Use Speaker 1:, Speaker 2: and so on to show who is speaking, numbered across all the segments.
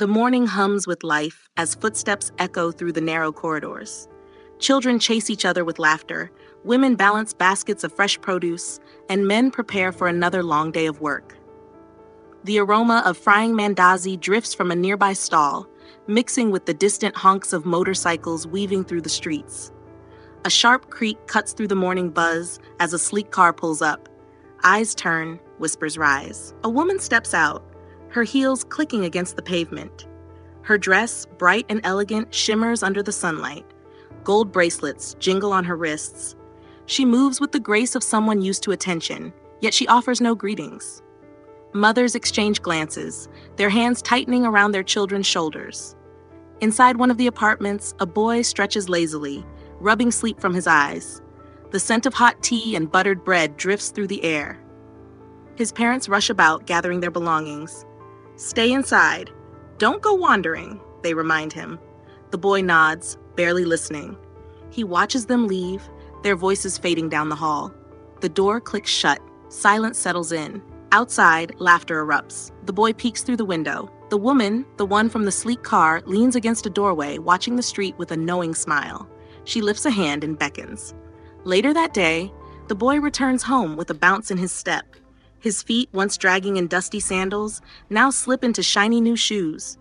Speaker 1: The morning hums with life as footsteps echo through the narrow corridors. Children chase each other with laughter, women balance baskets of fresh produce, and men prepare for another long day of work. The aroma of frying mandazi drifts from a nearby stall, mixing with the distant honks of motorcycles weaving through the streets. A sharp creak cuts through the morning buzz as a sleek car pulls up. Eyes turn, whispers rise. A woman steps out, her heels clicking against the pavement. Her dress, bright and elegant, shimmers under the sunlight. Gold bracelets jingle on her wrists. She moves with the grace of someone used to attention, yet she offers no greetings. Mothers exchange glances, their hands tightening around their children's shoulders. Inside one of the apartments, a boy stretches lazily, rubbing sleep from his eyes. The scent of hot tea and buttered bread drifts through the air. His parents rush about, gathering their belongings. "Stay inside. Don't go wandering," they remind him. The boy nods, barely listening. He watches them leave, their voices fading down the hall. The door clicks shut. Silence settles in. Outside, laughter erupts. The boy peeks through the window. The woman, the one from the sleek car, leans against a doorway, watching the street with a knowing smile. She lifts a hand and beckons. Later that day, the boy returns home with a bounce in his step. His feet, once dragging in dusty sandals, now slip into shiny new shoes.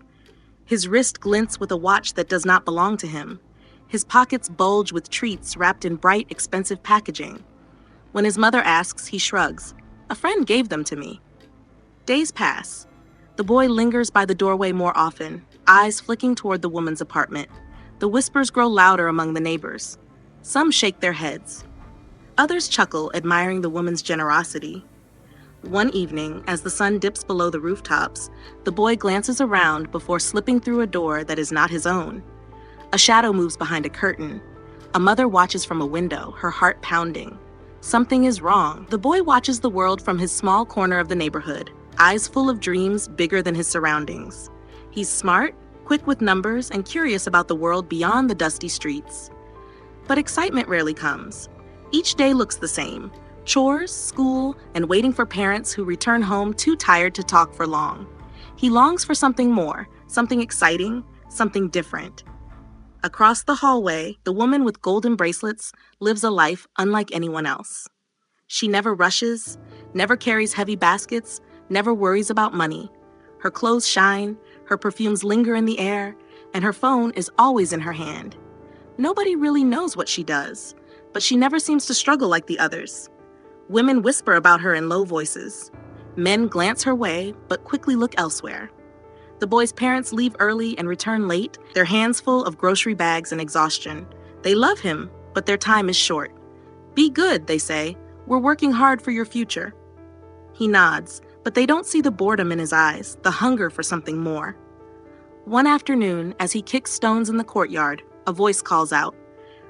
Speaker 1: His wrist glints with a watch that does not belong to him. His pockets bulge with treats wrapped in bright, expensive packaging. When his mother asks, he shrugs. "A friend gave them to me." Days pass. The boy lingers by the doorway more often, eyes flicking toward the woman's apartment. The whispers grow louder among the neighbors. Some shake their heads. Others chuckle, admiring the woman's generosity. One evening, as the sun dips below the rooftops, the boy glances around before slipping through a door that is not his own. A shadow moves behind a curtain. A mother watches from a window, her heart pounding. Something is wrong. The boy watches the world from his small corner of the neighborhood, eyes full of dreams bigger than his surroundings. He's smart, quick with numbers, and curious about the world beyond the dusty streets. But excitement rarely comes. Each day looks the same. Chores, school, and waiting for parents who return home too tired to talk for long. He longs for something more, something exciting, something different. Across the hallway, the woman with golden bracelets lives a life unlike anyone else. She never rushes, never carries heavy baskets, never worries about money. Her clothes shine, her perfumes linger in the air, and her phone is always in her hand. Nobody really knows what she does, but she never seems to struggle like the others. Women whisper about her in low voices. Men glance her way, but quickly look elsewhere. The boy's parents leave early and return late, their hands full of grocery bags and exhaustion. They love him, but their time is short. "Be good," they say. "We're working hard for your future." He nods, but they don't see the boredom in his eyes, the hunger for something more. One afternoon, as he kicks stones in the courtyard, a voice calls out.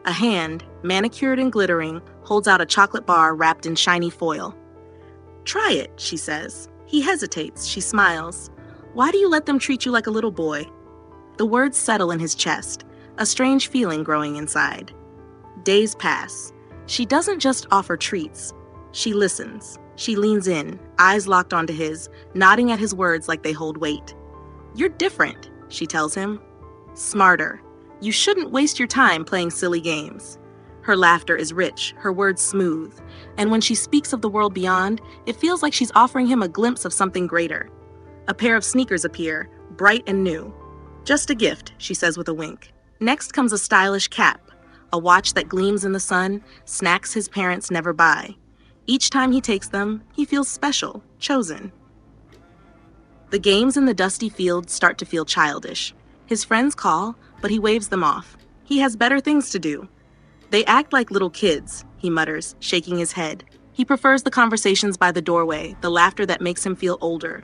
Speaker 1: A hand, manicured and glittering, holds out a chocolate bar wrapped in shiny foil. "Try it," she says. He hesitates. She smiles. "Why do you let them treat you like a little boy?" The words settle in his chest, a strange feeling growing inside. Days pass. She doesn't just offer treats. She listens. She leans in, eyes locked onto his, nodding at his words like they hold weight. "You're different," she tells him. "Smarter. You shouldn't waste your time playing silly games." Her laughter is rich, her words smooth, and when she speaks of the world beyond, it feels like she's offering him a glimpse of something greater. A pair of sneakers appear, bright and new. "Just a gift," she says with a wink. Next comes a stylish cap, a watch that gleams in the sun, snacks his parents never buy. Each time he takes them, he feels special, chosen. The games in the dusty fields start to feel childish. His friends call, but he waves them off. He has better things to do. "They act like little kids," he mutters, shaking his head. He prefers the conversations by the doorway, the laughter that makes him feel older.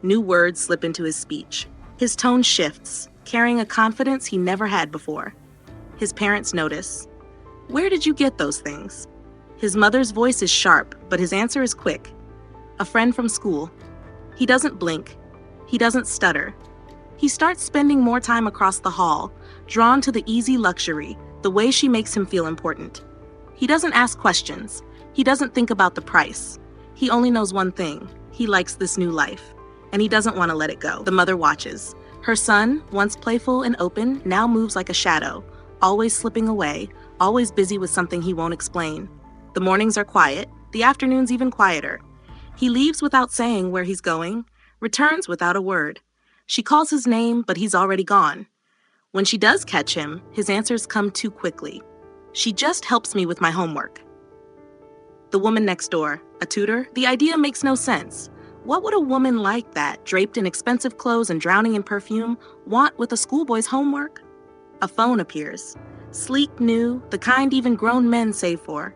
Speaker 1: New words slip into his speech. His tone shifts, carrying a confidence he never had before. His parents notice. "Where did you get those things?" His mother's voice is sharp, but his answer is quick. "A friend from school." He doesn't blink. He doesn't stutter. He starts spending more time across the hall, drawn to the easy luxury, the way she makes him feel important. He doesn't ask questions. He doesn't think about the price. He only knows one thing. He likes this new life, and he doesn't want to let it go. The mother watches. Her son, once playful and open, now moves like a shadow, always slipping away, always busy with something he won't explain. The mornings are quiet, the afternoons even quieter. He leaves without saying where he's going, returns without a word. She calls his name, but he's already gone. When she does catch him, his answers come too quickly. She just helps me with my homework. The woman next door, a tutor, the idea makes no sense. What would a woman like that, draped in expensive clothes and drowning in perfume, want with a schoolboy's homework? A phone appears. Sleek, new, the kind even grown men save for.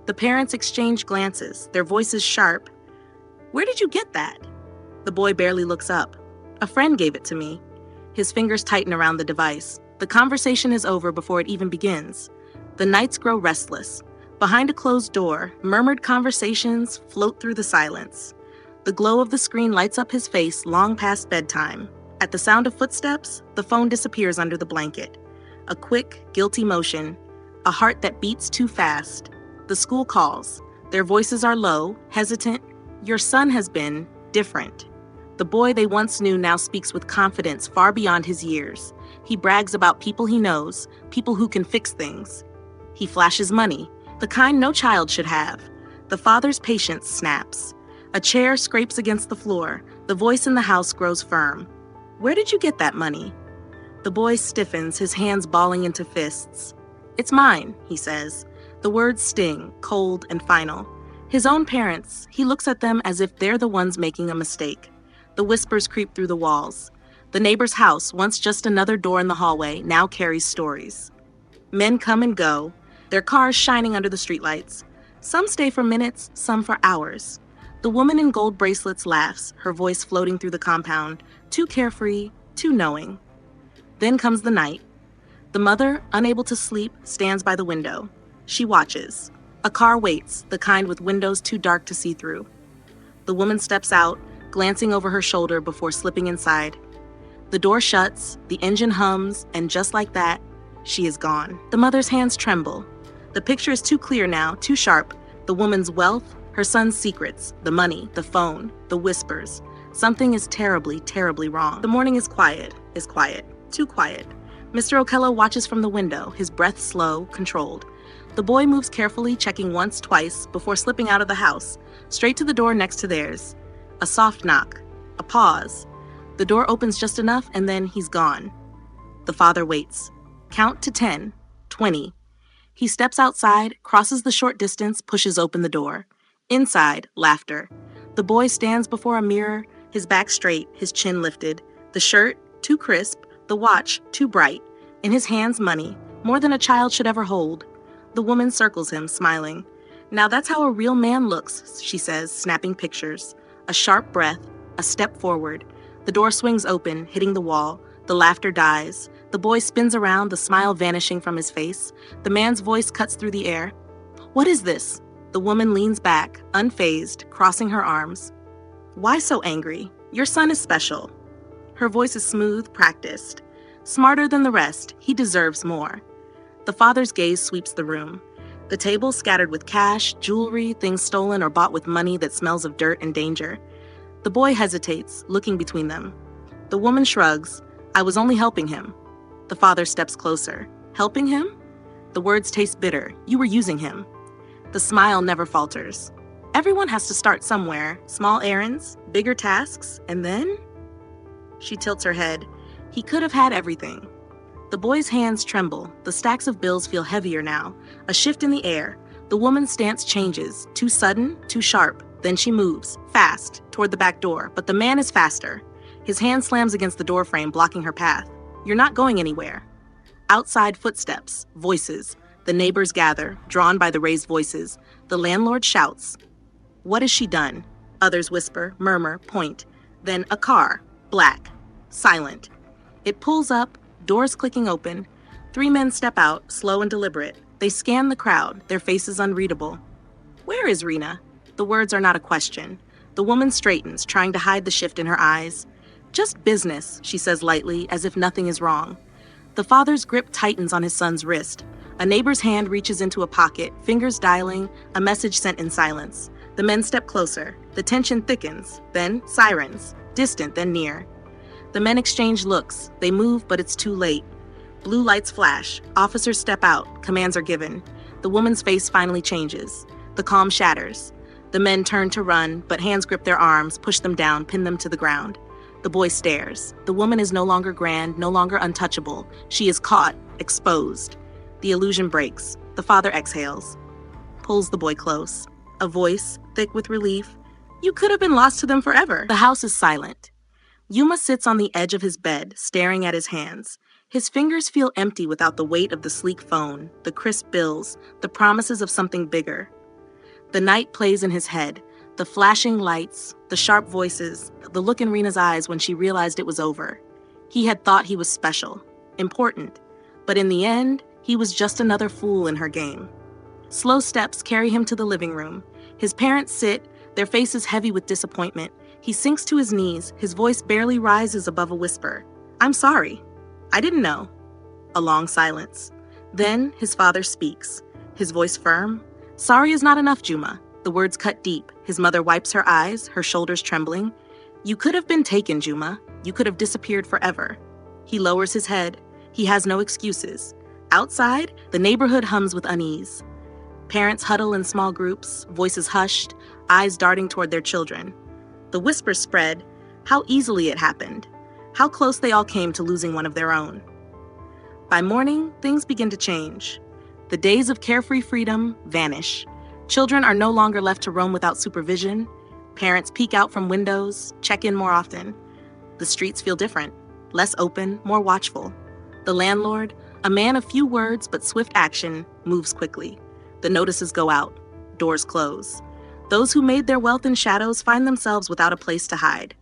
Speaker 1: The parents exchange glances, their voices sharp. "Where did you get that?" The boy barely looks up. "A friend gave it to me." His fingers tighten around the device. The conversation is over before it even begins. The nights grow restless. Behind a closed door, murmured conversations float through the silence. The glow of the screen lights up his face long past bedtime. At the sound of footsteps, the phone disappears under the blanket. A quick, guilty motion, a heart that beats too fast. The school calls. Their voices are low, hesitant. "Your son has been different." The boy they once knew now speaks with confidence far beyond his years. He brags about people he knows, people who can fix things. He flashes money, the kind no child should have. The father's patience snaps. A chair scrapes against the floor. The voice in the house grows firm. "Where did you get that money?" The boy stiffens, his hands balling into fists. "It's mine," he says. The words sting, cold and final. His own parents, he looks at them as if they're the ones making a mistake. The whispers creep through the walls. The neighbor's house, once just another door in the hallway, now carries stories. Men come and go, their cars shining under the streetlights. Some stay for minutes, some for hours. The woman in gold bracelets laughs, her voice floating through the compound, too carefree, too knowing. Then comes the night. The mother, unable to sleep, stands by the window. She watches. A car waits, the kind with windows too dark to see through. The woman steps out, glancing over her shoulder before slipping inside. The door shuts, the engine hums, and just like that, she is gone. The mother's hands tremble. The picture is too clear now, too sharp. The woman's wealth, her son's secrets, the money, the phone, the whispers. Something is terribly, terribly wrong. The morning is quiet, too quiet. Mr. Okello watches from the window, his breath slow, controlled. The boy moves carefully, checking once, twice, before slipping out of the house, straight to the door next to theirs. A soft knock, a pause. The door opens just enough, and then he's gone. The father waits. Count to 10, 20. He steps outside, crosses the short distance, pushes open the door. Inside, laughter. The boy stands before a mirror, his back straight, his chin lifted. The shirt, too crisp, the watch, too bright. In his hands, money, more than a child should ever hold. The woman circles him, smiling. "Now that's how a real man looks," she says, snapping pictures. A sharp breath, a step forward. The door swings open, hitting the wall. The laughter dies. The boy spins around, the smile vanishing from his face. The man's voice cuts through the air. "What is this?" The woman leans back, unfazed, crossing her arms. "Why so angry? Your son is special." Her voice is smooth, practiced. Smarter than the rest, he deserves more. The father's gaze sweeps the room. The table scattered with cash, jewelry, things stolen or bought with money that smells of dirt and danger. The boy hesitates, looking between them. The woman shrugs. "I was only helping him." The father steps closer. "Helping him?" The words taste bitter. "You were using him." The smile never falters. "Everyone has to start somewhere. Small errands, bigger tasks, and then?" She tilts her head. "He could have had everything." The boy's hands tremble. The stacks of bills feel heavier now. A shift in the air. The woman's stance changes. Too sudden, too sharp. Then she moves, fast, toward the back door. But the man is faster. His hand slams against the doorframe, blocking her path. "You're not going anywhere." Outside, footsteps, voices. The neighbors gather, drawn by the raised voices. The landlord shouts. "What has she done?" Others whisper, murmur, point. Then a car, black, silent. It pulls up, doors clicking open. 3 men step out, slow and deliberate. They scan the crowd, their faces unreadable. "Where is Rena?" The words are not a question. The woman straightens, trying to hide the shift in her eyes. "Just business," she says lightly, as if nothing is wrong. The father's grip tightens on his son's wrist. A neighbor's hand reaches into a pocket, fingers dialing, a message sent in silence. The men step closer. The tension thickens, then sirens, distant, then near. The men exchange looks. They move, but it's too late. Blue lights flash. Officers step out. Commands are given. The woman's face finally changes. The calm shatters. The men turn to run, but hands grip their arms, push them down, pin them to the ground. The boy stares. The woman is no longer grand, no longer untouchable. She is caught, exposed. The illusion breaks. The father exhales, pulls the boy close. A voice, thick with relief. You could have been lost to them forever. The house is silent. Yuma sits on the edge of his bed, staring at his hands. His fingers feel empty without the weight of the sleek phone, the crisp bills, the promises of something bigger. The night plays in his head, the flashing lights, the sharp voices, the look in Rena's eyes when she realized it was over. He had thought he was special, important, but in the end, he was just another fool in her game. Slow steps carry him to the living room. His parents sit, their faces heavy with disappointment. He sinks to his knees, his voice barely rises above a whisper. I'm sorry. I didn't know. A long silence. Then his father speaks, his voice firm. Sorry is not enough, Juma. The words cut deep. His mother wipes her eyes, her shoulders trembling. You could have been taken, Juma. You could have disappeared forever. He lowers his head. He has no excuses. Outside, the neighborhood hums with unease. Parents huddle in small groups, voices hushed, eyes darting toward their children. The whispers spread, how easily it happened, how close they all came to losing one of their own. By morning, things begin to change. The days of carefree freedom vanish. Children are no longer left to roam without supervision. Parents peek out from windows, check in more often. The streets feel different, less open, more watchful. The landlord, a man of few words but swift action, moves quickly. The notices go out, doors close. Those who made their wealth in shadows find themselves without a place to hide.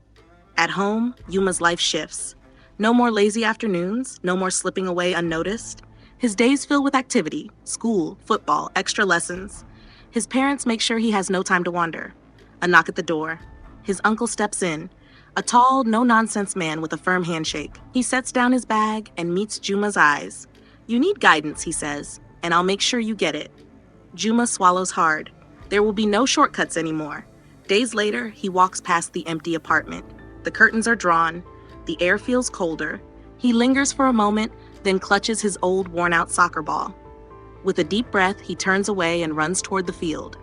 Speaker 1: At home, Yuma's life shifts. No more lazy afternoons, no more slipping away unnoticed. His days fill with activity, school, football, extra lessons. His parents make sure he has no time to wander. A knock at the door. His uncle steps in, a tall, no-nonsense man with a firm handshake. He sets down his bag and meets Juma's eyes. You need guidance, he says, and I'll make sure you get it. Juma swallows hard. There will be no shortcuts anymore. Days later, he walks past the empty apartment. The curtains are drawn. The air feels colder. He lingers for a moment, then clutches his old, worn-out soccer ball. With a deep breath, he turns away and runs toward the field.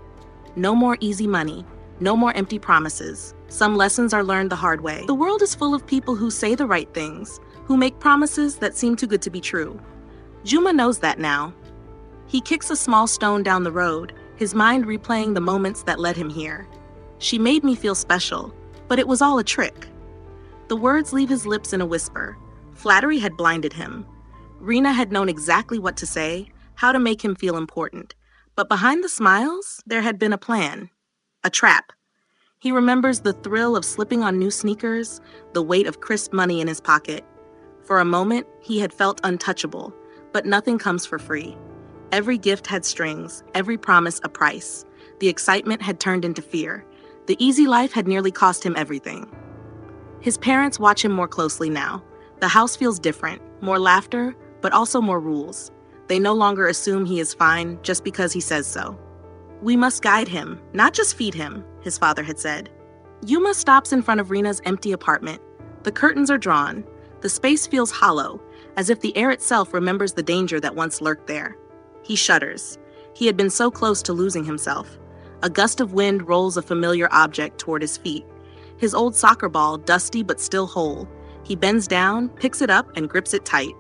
Speaker 1: No more easy money. No more empty promises. Some lessons are learned the hard way. The world is full of people who say the right things, who make promises that seem too good to be true. Juma knows that now. He kicks a small stone down the road, his mind replaying the moments that led him here. She made me feel special, but it was all a trick. The words leave his lips in a whisper. Flattery had blinded him. Rena had known exactly what to say, how to make him feel important. But behind the smiles, there had been a plan. A trap. He remembers the thrill of slipping on new sneakers, the weight of crisp money in his pocket. For a moment, he had felt untouchable, but nothing comes for free. Every gift had strings, every promise a price. The excitement had turned into fear. The easy life had nearly cost him everything. His parents watch him more closely now. The house feels different, more laughter, but also more rules. They no longer assume he is fine just because he says so. We must guide him, not just feed him, his father had said. Yuma stops in front of Rena's empty apartment. The curtains are drawn. The space feels hollow, as if the air itself remembers the danger that once lurked there. He shudders. He had been so close to losing himself. A gust of wind rolls a familiar object toward his feet. His old soccer ball, dusty but still whole. He bends down, picks it up, and grips it tight.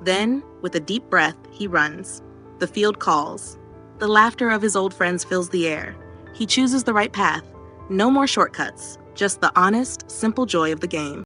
Speaker 1: Then, with a deep breath, he runs. The field calls. The laughter of his old friends fills the air. He chooses the right path. No more shortcuts, just the honest, simple joy of the game.